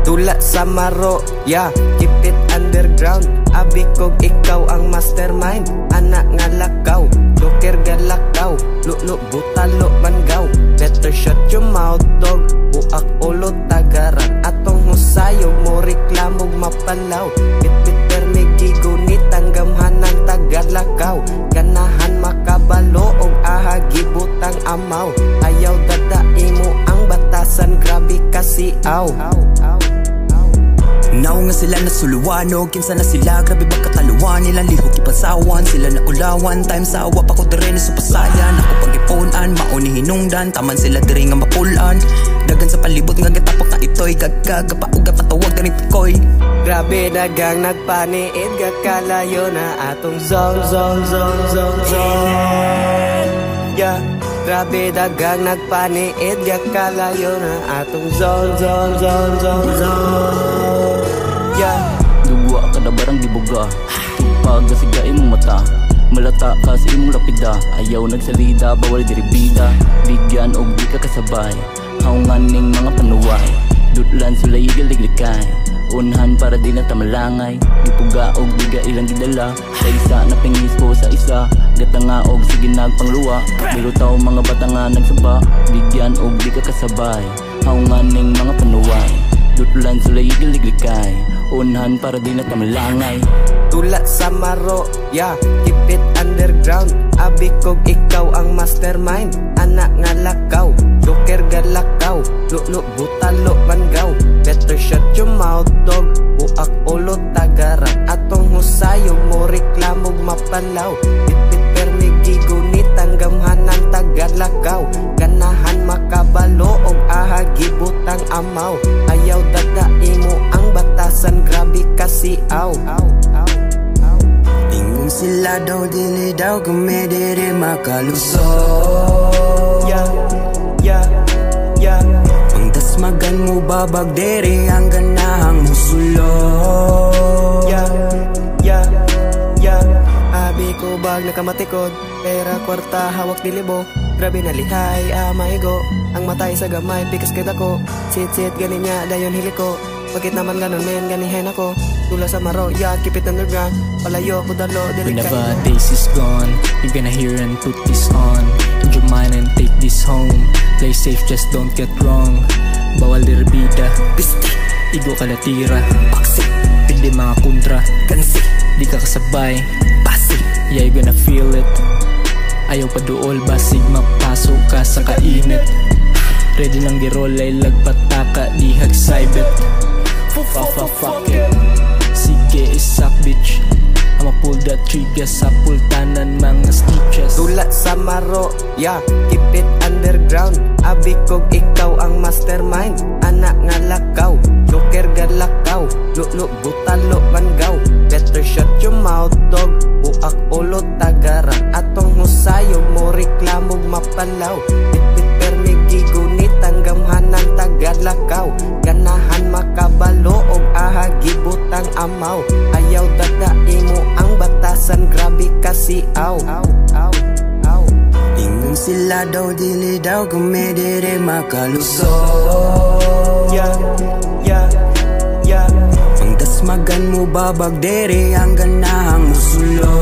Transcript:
Tula sa maro, yeah, keep it underground. Abi kog ikaw ang mastermind. Anak nga lakaw, joker galakaw. Lulo butalo mangaw. Better shut your mouth dog. Buak ulo tagaran. Atong husayog mo reklamog mapalaw. Bit-bit permigigo ni tanggamhanan tagalakaw. Ganahan makabalo og ahagi butang amaw. Ayaw dadai mo ang batasan, grabe kasi aw. Now nga sila nasuluwanog, kinsa na sila, grabe magkataluan. Nilang lihok ipasawan, sila na ulawan. Time sawa pa ko dire ni supasayan. Ako pag-ipunan, mauni hinungdan. Taman sila dire nga mapulan. Dagan sa palibot nga gatapok na ito'y gaggaga pa uga patawag na ni Pikoy. Grabe dagang nagpaniid, gakalayo na atong zong. Yeah, grabe dagang nagpaniid, gakalayo na atong zong. Yeah. Dugwa ka na barang dibuga, tupag sa siga imong mata. Malata ka sa imong lapida, ayaw nagsalida, bawal diribida. Bigyan og di ka kasabay, haungan ning mga panuway. Dutlan sulay igaliglikay, unhan para di na tamalangay. Dipuga og biga ilang gidala, sa isa na pingis ko sa isa. Gatanga og sige nagpangluwa, bilutaw mga bata nga nagsaba. Bigyan og di ka kasabay, haungan ning mga panuway. Dutlan sulay igaliglikay, unhan para di na tamalangay. Tula sa maro, yeah, keep it underground. Abi kog ikaw ang mastermind. Anak nga lakaw, joker galakaw. Lulo butalo mangaw. Better shut your mouth dog. Buak ulo tagaran. Atong husayog mo reklamog mapalaw. Bit-bit permigigo ni tanggamhanan tagalakaw. Ganahan makabalo og ahagi butang amaw. Ayaw dadai mo ang batasan, grabe kasi aw. Ingon sila daw dili daw kumedere makaluso. Yeah. Pangdasmagan mo babag dere ang ganahang musulo. Yeah. Abi ko bag nakamatikod, pera kwarta hawak dilibo. Grabe na lihay amaigo, ang matay sa gamay pikas kay dako. Sit gani niya dayon hiliko. Bakit naman ganon men ganihen ako. Tula sa maro, yeah, keep it underground. Palayo ko dalo, delikay. Whenever days is gone, you're gonna hear and put this on. Enjoy mine and take this home. Play safe, just don't get wrong. Bawal dirbida, Pisti, igo ka latira. paksi, Pili mga kontra, kansi, di ka kasabay. pasi. Yeah, you gonna feel it. Ayaw pa duol, basig mapasok ka sa kainit. Ready nang girol ay lagpataka, di hagsaybet. Fuck it, sige isak bitch. I'ma pull that trigger sa pultanan mga stitches. Tula sa maro, yeah, keep it underground. Abi kog ikaw ang mastermind. Anak nga lakaw, joker galakaw. Lulo butalo mangaw. Better shut your mouth dog. Buak ulo tagaran. Atong husayog mo reklamog mapalaw. Bit-bit permigigo ni tanggamhanan tagalakaw. Ganahan makabalo og ahagi butang amaw. Ayaw dadai mo ang batasan, grabe kasi aw. Ingon sila daw dili daw kumedere makaluso. Yeah. Pangdasmagan mo babag dere ang ganahang musulo.